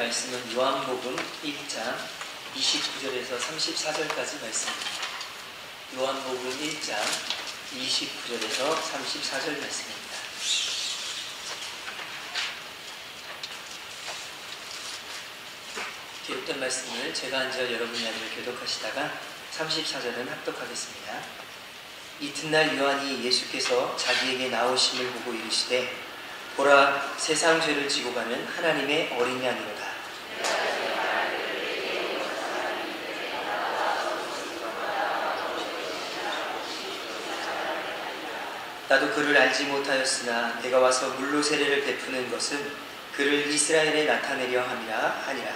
말씀은 요한복음 1장 29절에서 34절까지 말씀입니다. 요한복음 1장 29절에서 34절 말씀입니다. 기록된 말씀을 제가 앉아 여러분이 아니면 교독하시다가 34절은 합독하겠습니다. 이튿날 요한이 예수께서 자기에게 나오심을 보고 이르시되 보라, 세상 죄를 지고 가는 하나님의 어린 양이로다. 나도 그를 알지 못하였으나 내가 와서 물로 세례를 베푸는 것은 그를 이스라엘에 나타내려 함이라 하니라.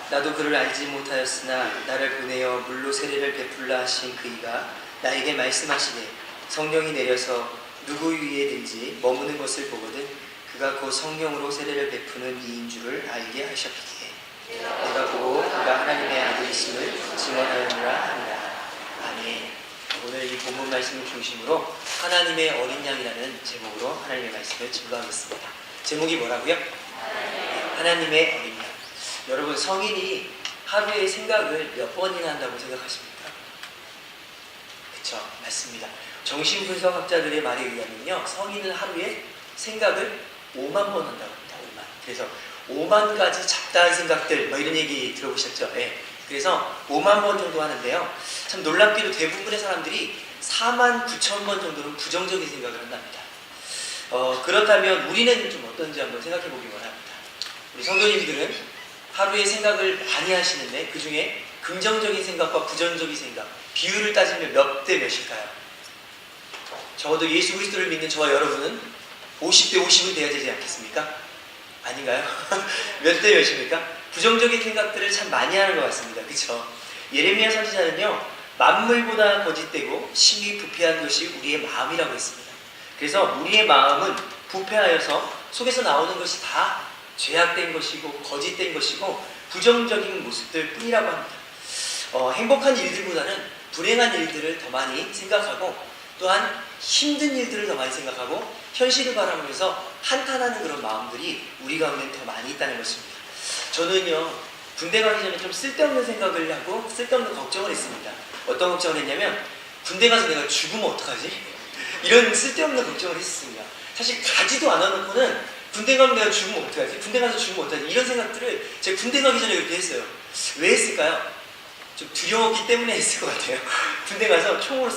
나도 그를 알지 못하였으나 나를 보내어 물로 세례를 베풀라 하신 그이가 나에게 말씀하시되 성령이 내려서 누구 위에든지 머무는 것을 보거든 그가 곧 성령으로 세례를 베푸는 이인 줄을 알게 하셨기에 내가 보고 그가 하나님의 아들이심을 증언하였노라 하니라. 아멘. 오늘 이 본문 말씀을 중심으로 하나님의 어린 양이라는 제목으로 하나님의 말씀을 증거하겠습니다. 제목이 뭐라고요? 하나님의 어린 양. 여러분, 성인이 하루에 생각을 몇 번이나 한다고 생각하십니까? 그쵸, 맞습니다. 정신분석학자들의 말에 의하면요, 성인은 하루에 생각을 5만 번 한다고 합니다. 5만. 그래서 5만 가지 잡다한 생각들, 이런 얘기 들어보셨죠? 네. 그래서 5만 번 정도 하는데요. 참 놀랍게도 대부분의 사람들이 4만 9천 번 정도는 부정적인 생각을 한답니다. 그렇다면 우리는 좀 어떤지 한번 생각해 보기 원합니다. 우리 성도님들은 하루에 생각을 많이 하시는데 그 중에 긍정적인 생각과 부정적인 생각, 비율을 따지면 몇 대 몇일까요? 적어도 예수 그리스도를 믿는 저와 여러분은 50대 50은 돼야 되지 않겠습니까? 아닌가요? 몇 대 몇입니까? 부정적인 생각들을 참 많이 하는 것 같습니다. 그렇죠? 예레미야 선지자는요, 만물보다 거짓되고 심히 부패한 것이 우리의 마음이라고 했습니다. 그래서 우리의 마음은 부패하여서 속에서 나오는 것이 다 죄악된 것이고 거짓된 것이고 부정적인 모습들 뿐이라고 합니다. 행복한 일들보다는 불행한 일들을 더 많이 생각하고 또한 힘든 일들을 더 많이 생각하고 현실을 바라보면서 한탄하는 그런 마음들이 우리 가운데 더 많이 있다는 것입니다. 저는요, 군대 가기 전에 좀 쓸데없는 생각을 하고 쓸데없는 걱정을 했습니다. 어떤 걱정을 했냐면 군대 가서 내가 죽으면 어떡하지? 이런 쓸데없는 걱정을 했습니다. 사실 가지도 않아놓고는 군대 가면 내가 죽으면 어떡하지? 군대 가서 죽으면 어떡하지? 이런 생각들을 제가 군대 가기 전에 그렇게 했어요. 왜 했을까요? 좀 두려웠기 때문에 했을 것 같아요. 군대 가서 총으로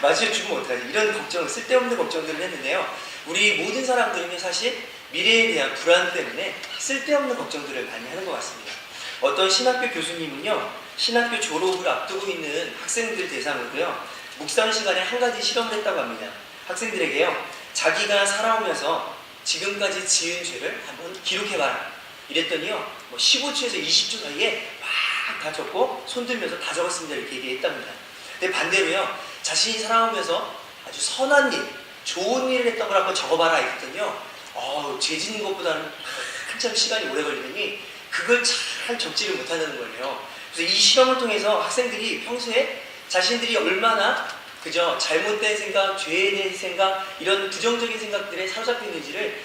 맞으려 죽으면 어떡하지? 이런 걱정, 쓸데없는 걱정들을 했는데요. 우리 모든 사람들은 사실 미래에 대한 불안 때문에 쓸데없는 걱정들을 많이 하는 것 같습니다. 어떤 신학교 교수님은요, 신학교 졸업을 앞두고 있는 학생들 대상으로요, 묵상 시간에 한 가지 실험을 했다고 합니다. 학생들에게요, 자기가 살아오면서 지금까지 지은 죄를 한번 기록해봐라. 이랬더니요, 15초에서 20초 사이에 막 다 적고 손 들면서 다 적었습니다. 이렇게 얘기했답니다. 근데 반대로요, 자신이 살아오면서 아주 선한 일, 좋은 일을 했던 걸 한번 적어봐라. 이랬더니요, 죄 짓는 것보다는 한참 시간이 오래 걸리더니 그걸 잘 적지를 못하는 거예요. 그래서 이 실험을 통해서 학생들이 평소에 자신들이 얼마나 그저 잘못된 생각, 죄에 대한 생각, 이런 부정적인 생각들에 사로잡혀 있는지를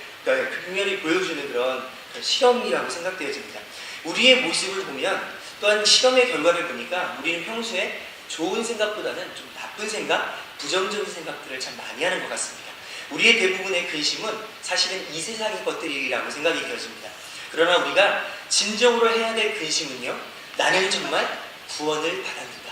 분명히 보여주는 그런 실험이라고 생각되어집니다. 우리의 모습을 보면 또한 실험의 결과를 보니까 우리는 평소에 좋은 생각보다는 좀 나쁜 생각, 부정적인 생각들을 참 많이 하는 것 같습니다. 우리의 대부분의 근심은 사실은 이 세상의 것들이라고 생각이 되어집니다. 그러나 우리가 진정으로 해야 될 근심은요, 나는 정말 구원을 받았는가?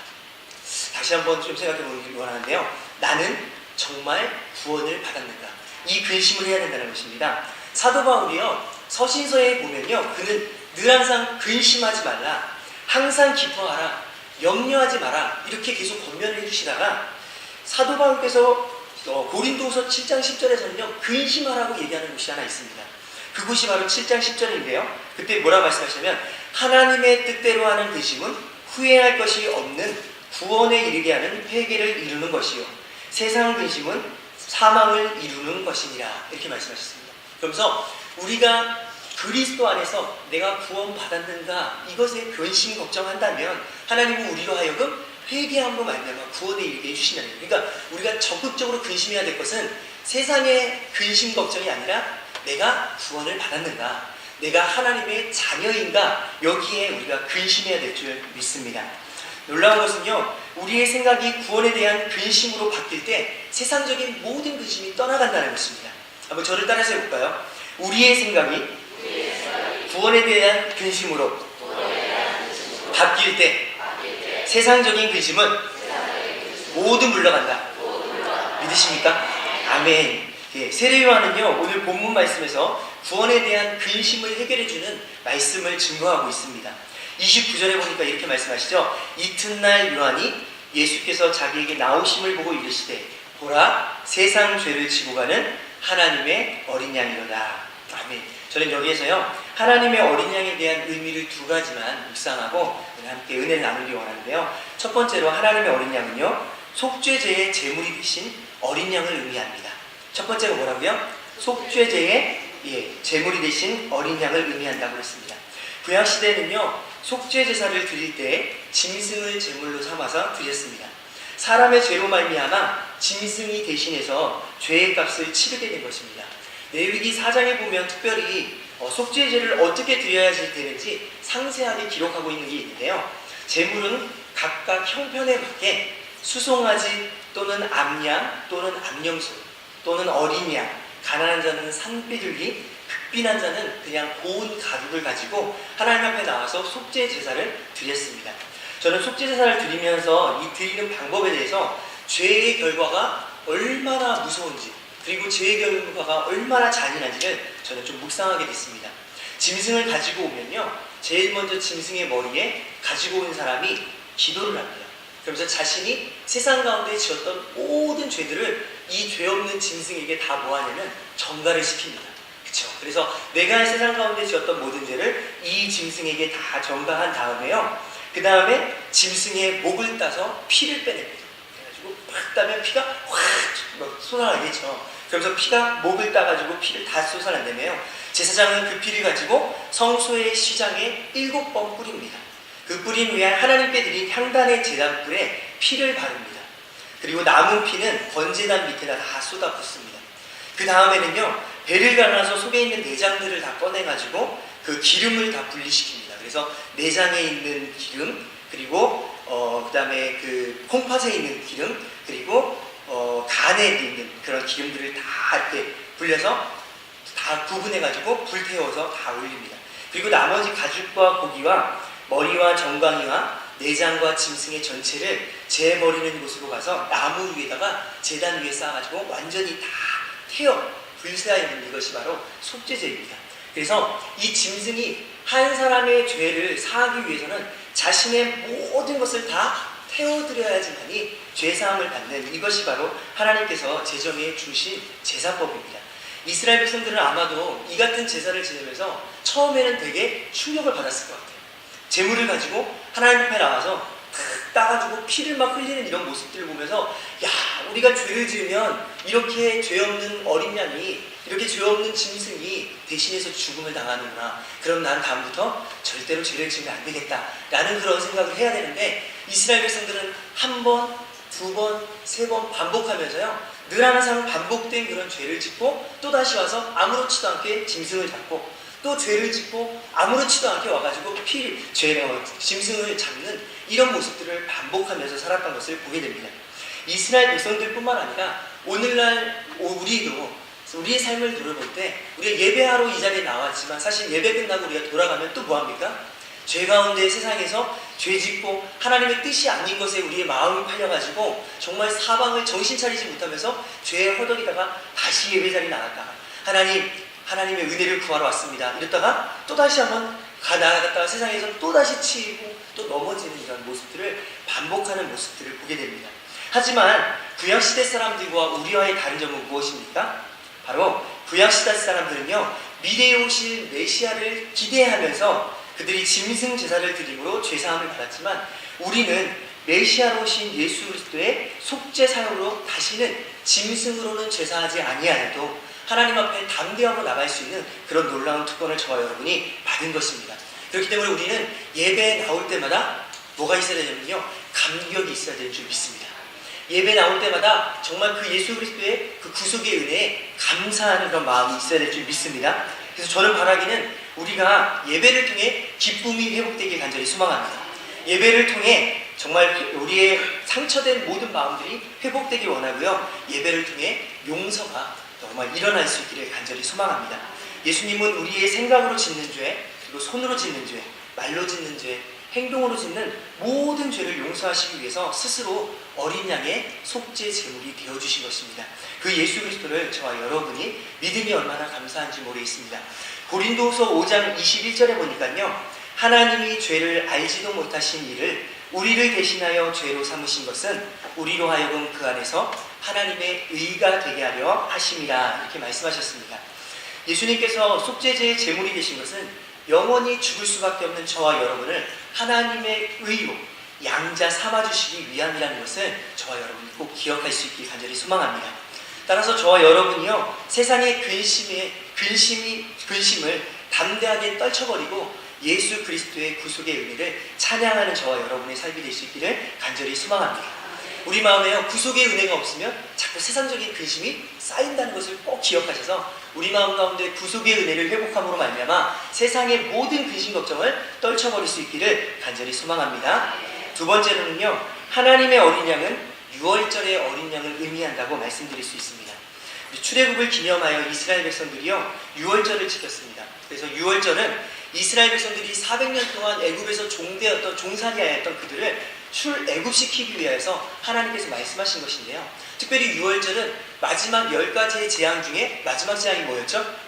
다시 한번 좀 생각해 보기 원하는데요. 나는 정말 구원을 받았는가? 이 근심을 해야 된다는 것입니다. 사도 바울이요, 서신서에 보면요, 그는 늘 항상 근심하지 말라, 항상 기뻐하라, 염려하지 마라, 이렇게 계속 권면을 해주시다가 사도 바울께서 고린도후서 7장 10절에서는요, 근심하라고 얘기하는 곳이 하나 있습니다. 그곳이 바로 7장 10절인데요. 그때 뭐라 말씀하시냐면 하나님의 뜻대로 하는 근심은 후회할 것이 없는 구원에 이르게 하는 회개를 이루는 것이요, 세상 근심은 사망을 이루는 것이니라. 이렇게 말씀하셨습니다. 그러면서 우리가 그리스도 안에서 내가 구원받았는가, 이것에 근심 걱정한다면 하나님은 우리로 하여금 회개함으로 말미암아 구원에 이르게 해주신다는 거예요. 그러니까 우리가 적극적으로 근심해야 될 것은 세상의 근심 걱정이 아니라 내가 구원을 받았는가, 내가 하나님의 자녀인가, 여기에 우리가 근심해야 될 줄 믿습니다. 놀라운 것은요, 우리의 생각이 구원에 대한 근심으로 바뀔 때 세상적인 모든 근심이 떠나간다는 것입니다. 한번 저를 따라서 해볼까요? 우리의 생각이 구원에 대한 근심으로 바뀔 때 세상적인 근심은 모두 물러간다. 믿으십니까? 아멘. 예, 세례요한은요, 오늘 본문 말씀에서 구원에 대한 근심을 해결해주는 말씀을 증거하고 있습니다. 29절에 보니까 이렇게 말씀하시죠. 이튿날 요한이 예수께서 자기에게 나오심을 보고 이르시되 보라, 세상 죄를 지고 가는 하나님의 어린 양이로다. 아멘. 저는 여기에서요, 하나님의 어린 양에 대한 의미를 두 가지만 묵상하고 함께 은혜를 나누기 원하는데요. 첫 번째로 하나님의 어린 양은요, 속죄제의 제물이 되신 어린 양을 의미합니다. 첫 번째가 뭐라고요? 속죄제의 제물이 되신 어린 양을 의미한다고 했습니다. 구약시대는요, 속죄제사를 드릴 때 짐승을 제물로 삼아서 드렸습니다. 사람의 죄로 말미암아 짐승이 대신해서 죄의 값을 치르게 된 것입니다. 레위기 4장에 보면 특별히 속죄제를 어떻게 드려야지 되는지 상세하게 기록하고 있는 게 있는데요. 제물은 각각 형편에 맞게 수송아지 또는 암양 또는 암염소 또는 어린 양, 가난한 자는 산비둘기, 극빈한 자는 그냥 고운 가죽을 가지고 하나님 앞에 나와서 속죄 제사를 드렸습니다. 저는 속죄 제사를 드리면서 이 드리는 방법에 대해서 죄의 결과가 얼마나 무서운지, 그리고 죄의 결과가 얼마나 잔인한지를 저는 좀 묵상하게 됐습니다. 짐승을 가지고 오면요, 제일 먼저 짐승의 머리에 가지고 온 사람이 기도를 합니다. 그러면서 자신이 세상 가운데 지었던 모든 죄들을 이 죄 없는 짐승에게 다 뭐하냐면 전가를 시킵니다. 그렇죠? 그래서 내가 세상 가운데 지었던 모든 죄를 이 짐승에게 다 전가한 다음에요, 그 다음에 짐승의 목을 따서 피를 빼냅니다. 그래가지고 팍 따면 피가 확 쏟아나겠죠. 그러면서 피가 목을 따가지고 피를 다 쏟아낸다며요. 제사장은 그 피를 가지고 성소의 시장에 7번 뿌립니다. 그 뿌린 후에 하나님께 드린 향단의 제단불에 피를 바릅니다. 그리고 남은 피는 번제단 밑에다 다 쏟아붓습니다. 그 다음에는요, 배를 갈라서 속에 있는 내장들을 다 꺼내가지고 그 기름을 다 분리시킵니다. 그래서 내장에 있는 기름, 그리고 그 다음에 그 콩팥에 있는 기름, 그리고 간에 있는 그런 기름들을 다 이렇게 불려서 다 구분해가지고 불태워서 다 올립니다. 그리고 나머지 가죽과 고기와 머리와 정강이와 내장과 짐승의 전체를 재버리는 곳으로 가서 나무 위에다가 제단 위에 쌓아가지고 완전히 다 태워 불새아 있는 이것이 바로 속죄제입니다. 그래서 이 짐승이 한 사람의 죄를 사하기 위해서는 자신의 모든 것을 다 태워드려야지만이 죄사함을 받는, 이것이 바로 하나님께서 제정해 주신 제사법입니다. 이스라엘 백성들은 아마도 이 같은 제사를 지내면서 처음에는 되게 충격을 받았을 것 같아요. 제물을 가지고 하나님 앞에 나와서 따가지고 피를 막 흘리는 이런 모습들을 보면서, 야, 우리가 죄를 지으면 이렇게 죄 없는 어린 양이, 이렇게 죄 없는 짐승이 대신해서 죽음을 당하는구나. 그럼 난 다음부터 절대로 죄를 지으면 안 되겠다 라는 그런 생각을 해야 되는데, 이스라엘 백성들은 한 번, 두 번, 세 번 반복하면서요, 늘 항상 반복된 그런 죄를 짓고 또다시 와서 아무렇지도 않게 짐승을 잡고, 또 죄를 짓고 아무렇지도 않게 와가지고 짐승을 잡는 이런 모습들을 반복하면서 살았던 것을 보게 됩니다. 이스라엘 백성들뿐만 아니라 오늘날 우리도 우리의 삶을 돌아볼 때, 우리가 예배하러 이 자리에 나왔지만 사실 예배 끝나고 우리가 돌아가면 또 뭐합니까? 죄 가운데 세상에서 죄 짓고 하나님의 뜻이 아닌 것에 우리의 마음이 팔려가지고 정말 사방을 정신 차리지 못하면서 죄에 허덕이다가 다시 예배 자리에 나갔다가 하나님의 은혜를 구하러 왔습니다 이랬다가 또다시 한번 나아갔다가 세상에서 또다시 치이고 또 넘어지는 이런 모습들을 반복하는 모습들을 보게 됩니다. 하지만 구약시대 사람들과 우리와의 다른 점은 무엇입니까? 바로 구약시대 사람들은요, 미래에 오실 메시아를 기대하면서 그들이 짐승 제사를 드림으로 죄사함을 받았지만, 우리는 메시아로 오신 예수 그리스도의 속죄 사역으로 다시는 짐승으로는 제사하지 아니하여도 하나님 앞에 담대함으로 나갈 수 있는 그런 놀라운 특권을 저와 여러분이 받은 것입니다. 그렇기 때문에 우리는 예배에 나올 때마다 뭐가 있어야 되냐면요, 감격이 있어야 될 줄 믿습니다. 예배 나올 때마다 정말 그 예수 그리스도의 그 구속의 은혜에 감사하는 그런 마음이 있어야 될 줄 믿습니다. 그래서 저는 바라기는 우리가 예배를 통해 기쁨이 회복되길 간절히 소망합니다. 예배를 통해 정말 우리의 상처된 모든 마음들이 회복되길 원하고요. 예배를 통해 용서가 정말 일어날 수 있기를 간절히 소망합니다. 예수님은 우리의 생각으로 짓는 죄, 그리고 손으로 짓는 죄, 말로 짓는 죄, 행동으로 짓는 모든 죄를 용서하시기 위해서 스스로 어린 양의 속죄 제물이 되어주신 것입니다. 그 예수 그리스도를 저와 여러분이 믿음이 얼마나 감사한지 모르겠습니다. 고린도후서 5장 21절에 보니까요, 하나님이 죄를 알지도 못하신 이를 우리를 대신하여 죄로 삼으신 것은 우리로 하여금 그 안에서 하나님의 의가 되게 하려 하심이라, 이렇게 말씀하셨습니다. 예수님께서 속죄제의 제물이 되신 것은 영원히 죽을 수밖에 없는 저와 여러분을 하나님의 의로 양자 삼아주시기 위함이라는 것을 저와 여러분이 꼭 기억할 수 있길 간절히 소망합니다. 따라서 저와 여러분이요, 세상의 근심을 담대하게 떨쳐버리고 예수 그리스도의 구속의 의미를 찬양하는 저와 여러분의 삶이 될 수 있기를 간절히 소망합니다. 우리 마음에요, 구속의 은혜가 없으면 자꾸 세상적인 근심이 쌓인다는 것을 꼭 기억하셔서 우리 마음 가운데 구속의 은혜를 회복함으로 말미암아 세상의 모든 근심 걱정을 떨쳐버릴 수 있기를 간절히 소망합니다. 두 번째로는요, 하나님의 어린 양은 유월절의 어린 양을 의미한다고 말씀드릴 수 있습니다. 출애굽을 기념하여 이스라엘 백성들이요, 유월절을 지켰습니다. 그래서 유월절은 이스라엘 백성들이 400년 동안 애굽에서 종살이하였던 그들을 출애굽시키기 위해서 하나님께서 말씀하신 것인데요. 특별히 유월절은 마지막 10가지의 재앙 중에 마지막 재앙이 뭐였죠?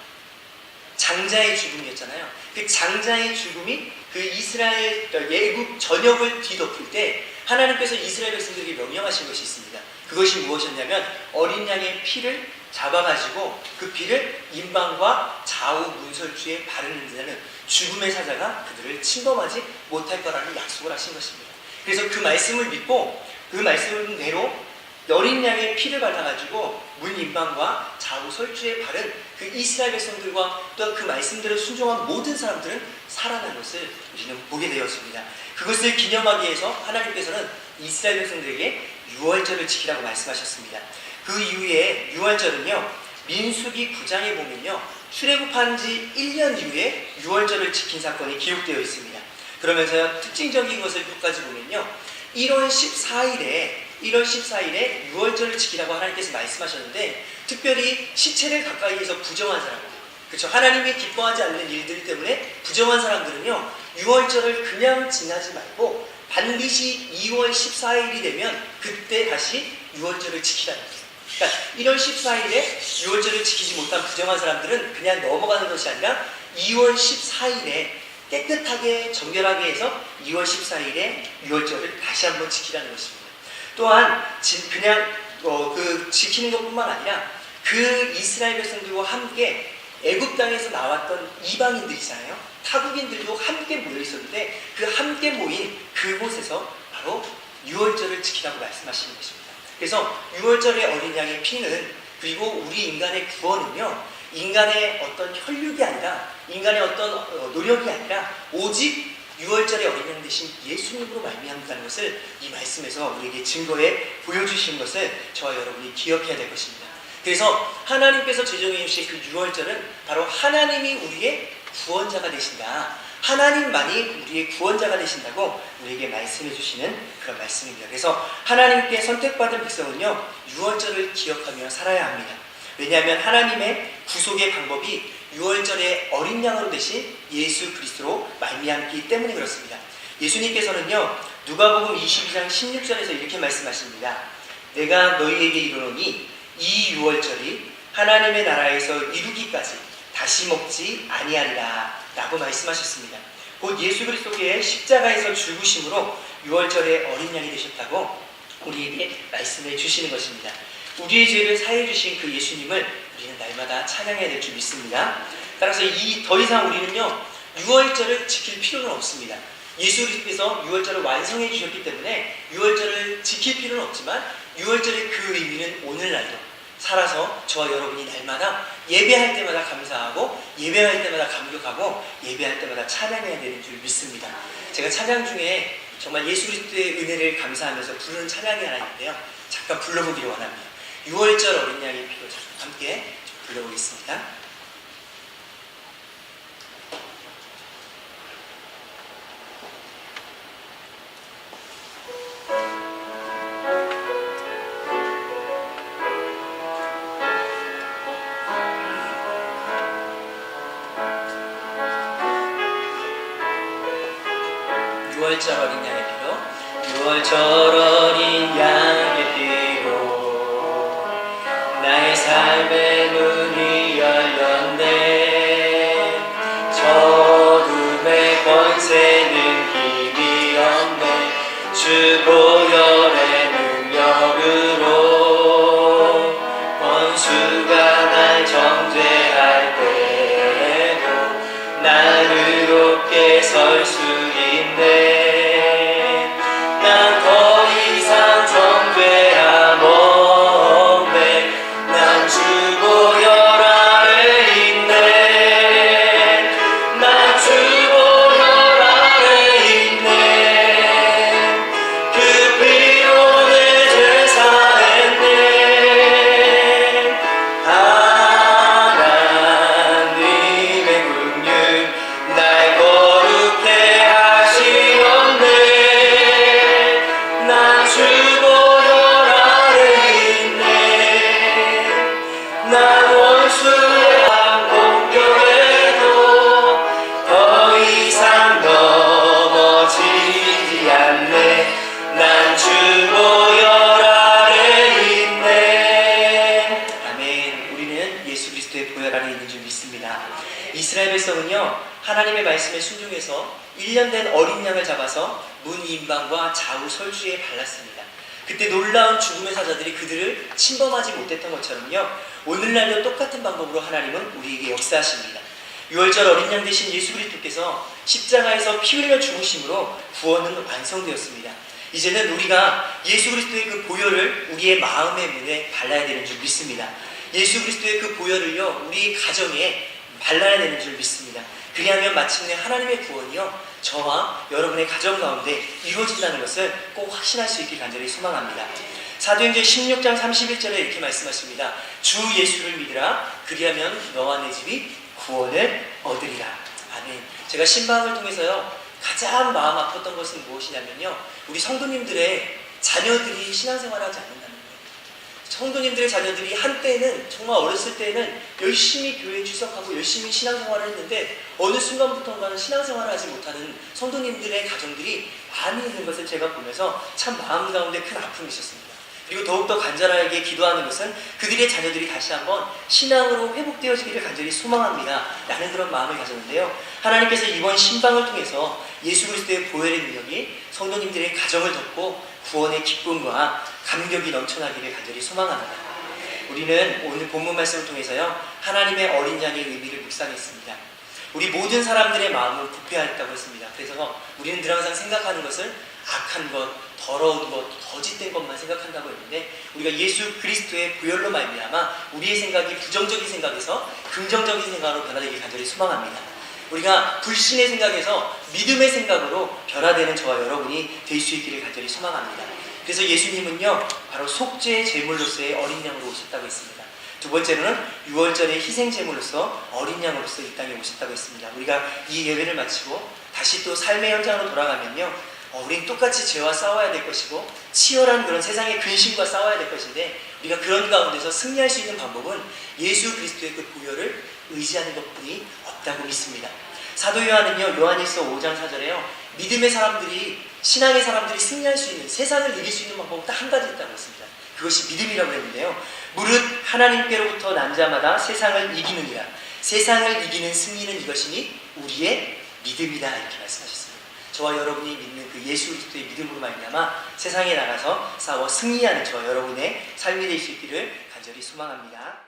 장자의 죽음이었잖아요. 그 장자의 죽음이 그 이스라엘 애굽 전역을 뒤덮을 때 하나님께서 이스라엘 백성들에게 명령하신 것이 있습니다. 그것이 무엇이었냐면 어린 양의 피를 잡아가지고 그 피를 인방과 좌우 문설주에 바르는 데는 죽음의 사자가 그들을 침범하지 못할 거라는 약속을 하신 것입니다. 그래서 그 말씀을 믿고 그 말씀대로 어린 양의 피를 발라가지고 문 인방과 좌우 설주에 바른 그 이스라엘 백성들과 또 그 말씀대로 순종한 모든 사람들은 살아난 것을 우리는 보게 되었습니다. 그것을 기념하기 위해서 하나님께서는 이스라엘 백성들에게 유월절을 지키라고 말씀하셨습니다. 그 이후에 유월절은요, 민수기 9장에 보면요, 출애굽한 지 1년 이후에 유월절을 지킨 사건이 기록되어 있습니다. 그러면서 특징적인 것을 몇 가지 보면요, 1월 14일에 유월절을 지키라고 하나님께서 말씀하셨는데, 특별히 시체를 가까이에서 부정한 사람들, 그렇죠, 하나님이 기뻐하지 않는 일들 때문에 부정한 사람들은요, 유월절을 그냥 지나지 말고 반드시 2월 14일이 되면 그때 다시 유월절을 지키라는 거예요. 그러니까 1월 14일에 유월절을 지키지 못한 부정한 사람들은 그냥 넘어가는 것이 아니라 2월 14일에 깨끗하게 정결하게 해서 2월 14일에 유월절을 다시 한번 지키라는 것입니다. 또한 그냥 지키는 것뿐만 아니라 그 이스라엘 백성들과 함께 애굽 땅에서 나왔던 이방인들이잖아요. 타국인들도 함께 모여 있었는데 그 함께 모인 그곳에서 바로 유월절을 지키라고 말씀하시는 것입니다. 그래서 유월절의 어린 양의 피는, 그리고 우리 인간의 구원은요, 인간의 어떤 혈육이 아니라, 인간의 어떤 노력이 아니라 오직 유월절의 어린 양 대신 예수님으로 말미암다는 것을 이 말씀에서 우리에게 증거해 보여주신 것을 저와 여러분이 기억해야 될 것입니다. 그래서 하나님께서 제정해 주신 그 유월절은 바로 하나님이 우리의 구원자가 되신다, 하나님만이 우리의 구원자가 되신다고 우리에게 말씀해 주시는 그런 말씀입니다. 그래서 하나님께 선택받은 백성은요, 유월절을 기억하며 살아야 합니다. 왜냐하면 하나님의 구속의 방법이 유월절의 어린 양으로 되신 예수 그리스도로 말미암기 때문에 그렇습니다. 예수님께서는요, 누가복음 22장 16절에서 이렇게 말씀하십니다. 내가 너희에게 이르노니 이 유월절이 하나님의 나라에서 이루기까지 다시 먹지 아니하리라 라고 말씀하셨습니다. 곧 예수 그리스도의 십자가에서 죽으심으로 유월절의 어린 양이 되셨다고 우리에게 말씀해 주시는 것입니다. 우리의 죄를 사해 주신 그 예수님을 우리는 날마다 찬양해야 될 줄 믿습니다. 따라서 더 이상 우리는요, 유월절을 지킬 필요는 없습니다. 예수 그리스도께서 유월절을 완성해 주셨기 때문에 유월절을 지킬 필요는 없지만 유월절의 그 의미는 오늘날도 살아서 저와 여러분이 날마다 예배할 때마다 감사하고 예배할 때마다 감격하고 예배할 때마다 찬양해야 되는 줄 믿습니다. 제가 찬양 중에 정말 예수 그리스도의 은혜를 감사하면서 부르는 찬양이 하나 있는데요. 잠깐 불러보기를 원합니다. 6월절 어린 양의 피로 함께 불러보겠습니다. 6월절 어린 양의 피로 6월절 어린 양의 피로 나의 삶의 문이 열렸네. 저금의 권세는 힘이 없네. 주 보혈의 능력으로 원수가 날 정죄할 때에도 난 의롭게 설 수 있네. 난 더 이상 정죄함 없네. 난 주 보혈 아래 있네. 난 주 보혈 아래 있네. 그 피로 내 죄 사했네. 하나님의 긍휼 날 거룩해 하시었네. 난 주 보혈 아래 있네. 난 원수의 공격에도 더 이상 넘어지지 않네. 난 주 보혈 아래 있네. 아멘. 우리는 예수 그리스도의 보혈 안에 있는 줄 믿습니다. 이스라엘 백성은요, 하나님의 말씀에 순종해서 1년 된 어린 양을 잡아서 문 임방과 좌우 설주에 발랐습니다. 그때 놀라운 죽음의 사자들이 그들을 침범하지 못했던 것처럼요, 오늘날도 똑같은 방법으로 하나님은 우리에게 역사하십니다. 6월절 어린 양 대신 예수 그리스도께서 십자가에서 피 흘려 죽으심으로 구원은 완성되었습니다. 이제는 우리가 예수 그리스도의 그 보혈을 우리의 마음의 문에 발라야 되는 줄 믿습니다. 예수 그리스도의 그 보혈을요, 우리 가정에 발라야 되는 줄 믿습니다. 그리하면 마침내 하나님의 구원이요, 저와 여러분의 가정 가운데 이루어진다는 것을 꼭 확신할 수 있길 간절히 소망합니다. 사도행전 16장 31절에 이렇게 말씀하십니다. 주 예수를 믿으라. 그리하면 너와 내 집이 구원을 얻으리라. 아멘. 제가 신방을 통해서요, 가장 마음 아팠던 것은 무엇이냐면요, 우리 성도님들의 자녀들이 신앙생활을 하지 않는다는 거예요. 성도님들의 자녀들이 한때는, 정말 어렸을 때는 열심히 교회에 출석하고 열심히 신앙생활을 했는데 어느 순간부터인가는 신앙생활을 하지 못하는 성도님들의 가정들이 많이 있는 것을 제가 보면서 참 마음 가운데 큰 아픔이 있었습니다. 그리고 더욱더 간절하게 기도하는 것은 그들의 자녀들이 다시 한번 신앙으로 회복되어지기를 간절히 소망합니다 라는 그런 마음을 가졌는데요, 하나님께서 이번 신방을 통해서 예수 그리스도의 보혈의 능력이 성도님들의 가정을 덮고 구원의 기쁨과 감격이 넘쳐나기를 간절히 소망합니다. 우리는 오늘 본문 말씀을 통해서요, 하나님의 어린 양의 의미를 묵상했습니다. 우리 모든 사람들의 마음은 부패하였다고 했습니다. 그래서 우리는 늘 항상 생각하는 것을 악한 것, 더러운 것, 거짓된 것만 생각한다고 했는데, 우리가 예수 그리스도의 보혈로 말미암아 우리의 생각이 부정적인 생각에서 긍정적인 생각으로 변화되길 간절히 소망합니다. 우리가 불신의 생각에서 믿음의 생각으로 변화되는 저와 여러분이 될 수 있기를 간절히 소망합니다. 그래서 예수님은요, 바로 속죄의 제물로서의 어린 양으로 오셨다고 했습니다. 두 번째로는 6월절의 희생 제물로서 어린 양으로서 이 땅에 오셨다고 했습니다. 우리가 이 예배를 마치고 다시 또 삶의 현장으로 돌아가면요, 우린 똑같이 죄와 싸워야 될 것이고 치열한 그런 세상의 근심과 싸워야 될 것인데, 우리가 그런 가운데서 승리할 수 있는 방법은 예수 그리스도의 그 보혈을 의지하는 것뿐이 없다고 믿습니다. 사도 요한은요, 요한일서 5장 4절에요, 믿음의 사람들이, 신앙의 사람들이 승리할 수 있는, 세상을 이길 수 있는 방법은 딱 한 가지 있다고 했습니다. 그것이 믿음이라고 했는데요, 무릇 하나님께로부터 난 자마다 세상을 이기느니라. 세상을 이기는 승리는 이것이니 우리의 믿음이다, 이렇게 말씀하셨습니다. 저와 여러분이 믿는 그 예수 그리스도의 믿음으로 말미암아 세상에 나가서 싸워 승리하는 저와 여러분의 삶이 될 수 있기를 간절히 소망합니다.